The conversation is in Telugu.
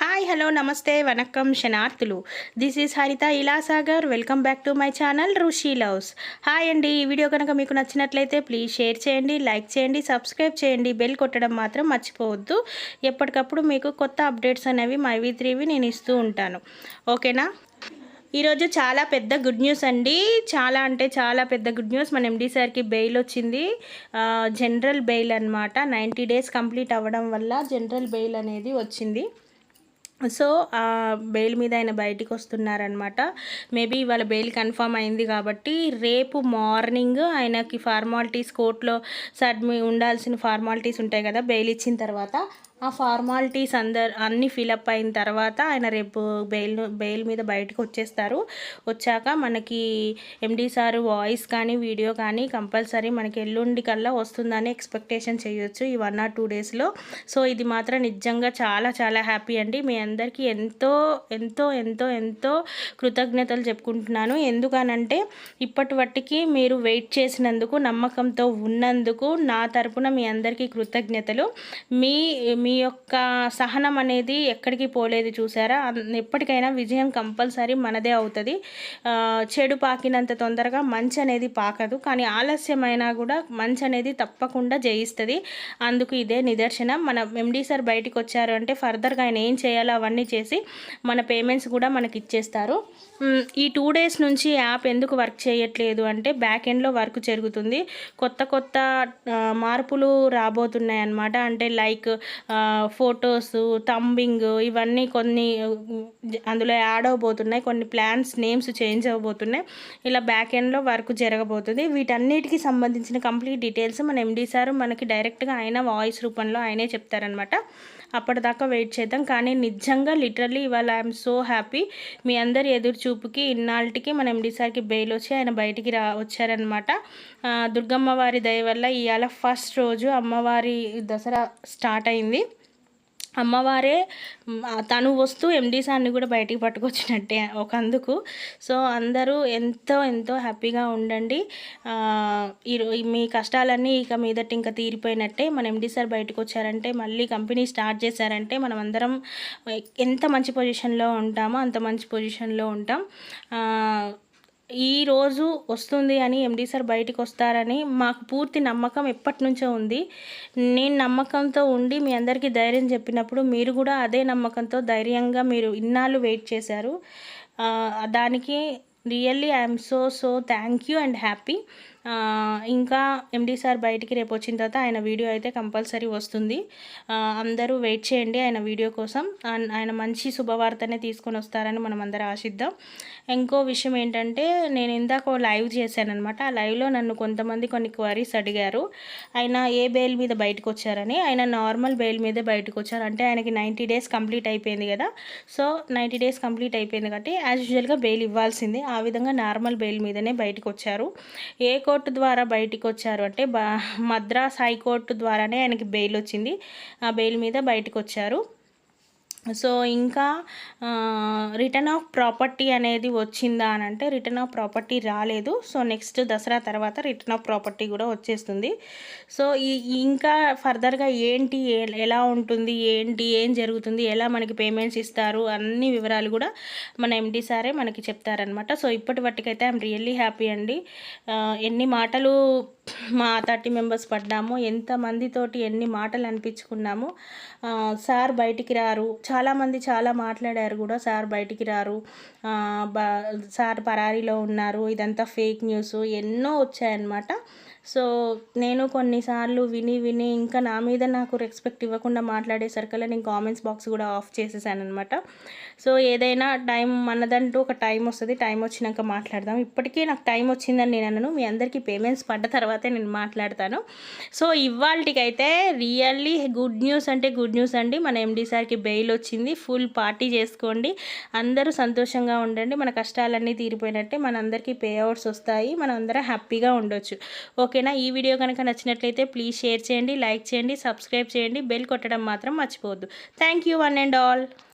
హాయ్ హలో నమస్తే వనక్కం శనార్థులు. దిస్ ఈజ్ హరిత ఇలాసాగర్. Welcome back to my channel Rushi loves. Hi అండి. ఈ వీడియో కనుక మీకు నచ్చినట్లయితే ప్లీజ్ షేర్ చేయండి, లైక్ చేయండి, సబ్స్క్రైబ్ చేయండి, బెల్ కొట్టడం మాత్రం మర్చిపోవద్దు. ఎప్పటికప్పుడు మీకు కొత్త అప్డేట్స్ అనేవి మై వి3వి నేను ఇస్తూ ఉంటాను. ఓకేనా? ఈరోజు చాలా పెద్ద గుడ్ న్యూస్ అండి. చాలా అంటే చాలా పెద్ద గుడ్ న్యూస్. మన ఎండి సార్కి బెయిల్ వచ్చింది. జనరల్ బెయిల్ అనమాట. 90 డేస్ కంప్లీట్ అవ్వడం వల్ల జనరల్ బెయిల్ అనేది వచ్చింది. సో బెయిల్ మీద ఆయన బయటికి వస్తున్నారనమాట. మేబీ ఇవాళ బెయిల్ కన్ఫర్మ్ అయింది కాబట్టి రేపు మార్నింగ్ ఆయనకి ఫార్మాలిటీస్ కోర్టులో ఉండాల్సిన ఫార్మాలిటీస్ ఉంటాయి కదా బెయిల్ ఇచ్చిన తర్వాత. ఆ ఫార్మాలిటీస్ అన్నీ ఫిలప్ అయిన తర్వాత ఆయన రేపు బెయిల్ మీద బయటకు వచ్చేస్తారు. వచ్చాక మనకి ఎండి సార్ వాయిస్ కానీ వీడియో కానీ కంపల్సరీ మనకి ఎల్లుండి కల్లా వస్తుందని ఎక్స్పెక్టేషన్ చేయొచ్చు ఈ 1 or 2 డేస్లో. సో ఇది మాత్రం నిజంగా చాలా చాలా హ్యాపీ అండి. మీ అందరికీ ఎంతో ఎంతో ఎంతో ఎంతో కృతజ్ఞతలు చెప్పుకుంటున్నాను. ఎందుకనంటే ఇప్పటి వట్టికి మీరు వెయిట్ చేసినందుకు, నమ్మకంతో ఉన్నందుకు నా తరపున మీ అందరికీ కృతజ్ఞతలు. మీ మీ యొక్క సహనం అనేది ఎక్కడికి పోలేదు చూసారా. ఎప్పటికైనా విజయం కంపల్సరీ మనదే అవుతుంది. చెడు పాకినంత తొందరగా మంచి అనేది పాకదు, కానీ ఆలస్యమైనా కూడా మంచి అనేది తప్పకుండా జయిస్తుంది. అందుకు ఇదే నిదర్శనం. మన ఎండి సార్ బయటికి వచ్చారు అంటే ఫర్దర్గా ఆయన ఏం చేయాలో అవన్నీ చేసి మన పేమెంట్స్ కూడా మనకి ఇచ్చేస్తారు. ఈ 2 డేస్ నుంచి యాప్ ఎందుకు వర్క్ చేయట్లేదు అంటే బ్యాక్ ఎండ్లో వర్క్ జరుగుతుంది. కొత్త కొత్త మార్పులు రాబోతున్నాయి అన్నమాట. అంటే లైక్ ఫొటోస్, థంబింగ్ ఇవన్నీ కొన్ని అందులో యాడ్ అవబోతున్నాయి. కొన్ని ప్లాన్స్ నేమ్స్ చేంజ్ అవ్వబోతున్నాయి. ఇలా బ్యాక్ ఎండ్లో వర్క్ జరగబోతుంది. వీటన్నిటికీ సంబంధించిన కంప్లీట్ డీటెయిల్స్ మన ఎండి సార్ మనకి డైరెక్ట్గా ఆయన వాయిస్ రూపంలో ఆయనే చెప్తారనమాట. అప్పటిదాకా వెయిట్ చేద్దాం. కానీ నిజంగా లిటరల్లీ ఇవాళ ఐఎమ్ సో హ్యాపీ. మీ అందరి ఎదురు చూపుకి ఇన్నాళ్ళకి మన ఎండి సార్కి బెయిల్ వచ్చి ఆయన బయటికి వచ్చారనమాట. దుర్గమ్మ వారి దయ వల్ల ఇవాళ ఫస్ట్ రోజు అమ్మవారి దసరా స్టార్ట్ అయింది. అమ్మవారే తను వస్తూ ఎండి సార్ని కూడా బయటికి పట్టుకొచ్చినట్టే ఒక అందుకు. సో అందరూ ఎంతో ఎంతో హ్యాపీగా ఉండండి. మీ కష్టాలన్నీ ఇక మీదట ఇంకా తీరిపోయినట్టే. మన ఎండి సార్ బయటకు వచ్చారంటే, మళ్ళీ కంపెనీ స్టార్ట్ చేశారంటే మనం అందరం ఎంత మంచి పొజిషన్లో ఉంటామో అంత మంచి పొజిషన్లో ఉంటాం. ఈరోజు వస్తుంది అని ఎండి సార్ బయటకు వస్తారని మాకు పూర్తి నమ్మకం ఎప్పటి నుంచో ఉంది. నేను నమ్మకంతో ఉండి మీ అందరికీ ధైర్యం చెప్పినప్పుడు మీరు కూడా అదే నమ్మకంతో ధైర్యంగా మీరు ఇన్నాళ్ళు వెయిట్ చేశారు. దానికి really I'm so thank you and happy. ఇంకా ఎండి సార్ బయటికి రేపు వచ్చిన తర్వాత ఆయన వీడియో అయితే కంపల్సరీ వస్తుంది. అందరూ వెయిట్ చేయండి ఆయన వీడియో కోసం. ఆయన మంచి శుభవార్తనే తీసుకొని వస్తారని మనం అందరూ ఆశిద్దాం. ఇంకో విషయం ఏంటంటే, నేను ఇందాక లైవ్ చేశానమాట. ఆ లైవ్లో నన్ను కొంతమంది కొన్ని క్వరీస్ అడిగారు. ఆయన ఏ బెయిల్ మీద బయటకు వచ్చారని. ఆయన నార్మల్ బెయిల్ మీదే బయటకు వచ్చారు. అంటే ఆయనకి 90 డేస్ కంప్లీట్ అయిపోయింది కదా. సో 90 డేస్ కంప్లీట్ అయిపోయింది కాబట్టి యాజ్ యూజువల్గా బెయిల్ ఇవ్వాల్సింది. ఆ విధంగా నార్మల్ బెయిల్ మీదనే బయటకు వచ్చారు. ఏ కోర్టు ద్వారా బయటికి వచ్చారు అంటే మద్రాస్ హైకోర్టు ద్వారానే ఆయనకి బెయిల్ వచ్చింది. ఆ బెయిల్ మీద బయటకు వచ్చారు. సో ఇంకా రిటర్న్ ఆఫ్ ప్రాపర్టీ అనేది వచ్చిందా అని అంటే రిటర్న్ ఆఫ్ ప్రాపర్టీ రాలేదు. సో నెక్స్ట్ దసరా తర్వాత రిటర్న్ ఆఫ్ ప్రాపర్టీ కూడా వచ్చేస్తుంది. సో ఇంకా ఫర్దర్గా ఏంటి, ఎలా ఉంటుంది, ఏం జరుగుతుంది, ఎలా మనకి పేమెంట్స్ ఇస్తారు అన్ని వివరాలు కూడా మన ఎండి సారే మనకి చెప్తారనమాట. సో ఇప్పటి వరకైతే ఐఎమ్ రియల్లీ హ్యాపీ అండి. ఎన్ని మాటలు మా 30 మెంబర్స్ పడ్డాము, ఎంతమందితోటి ఎన్ని మాటలు అనిపించుకున్నాము. సార్ బయటికి రారు, చాలామంది చాలా మాట్లాడారు కూడా. సార్ బయటికి రారు, సార్ పరారీలో ఉన్నారు, ఇదంతా ఫేక్ న్యూస్ ఎన్నో వచ్చాయన్నమాట. సో నేను కొన్నిసార్లు విని ఇంకా నా మీద నాకు రెస్పెక్ట్ ఇవ్వకుండా మాట్లాడేసరికల్లా నేను కామెంట్స్ బాక్స్ కూడా ఆఫ్ చేసేసాను అనమాట. సో ఏదైనా టైం మనదంటూ ఒక టైం వస్తుంది, టైం వచ్చినాక మాట్లాడదాం. ఇప్పటికీ నాకు టైం వచ్చిందని నేను అనను. మీ అందరికీ పేమెంట్స్ పడ్డ తర్వాతే నేను మాట్లాడతాను. సో ఇవాళకైతే రియల్లీ గుడ్ న్యూస్ అంటే గుడ్ న్యూస్ అండి. మన ఎండి సార్కి బెయిల్ వచ్చింది. ఫుల్ పార్టీ చేసుకోండి, అందరూ సంతోషంగా ఉండండి. మన కష్టాలన్నీ తీరిపోయినట్టే, మనందరికీ పే అవుట్స్ వస్తాయి, మనం అందరం హ్యాపీగా ఉండొచ్చు. ఓకేనా? ఈ వీడియో కనుక నచ్చినట్లయితే ప్లీజ్ షేర్ చేయండి, లైక్ చేయండి, సబ్స్క్రైబ్ చేయండి, బెల్ కొట్టడం మాత్రం మర్చిపోవద్దు. Thank you one and all.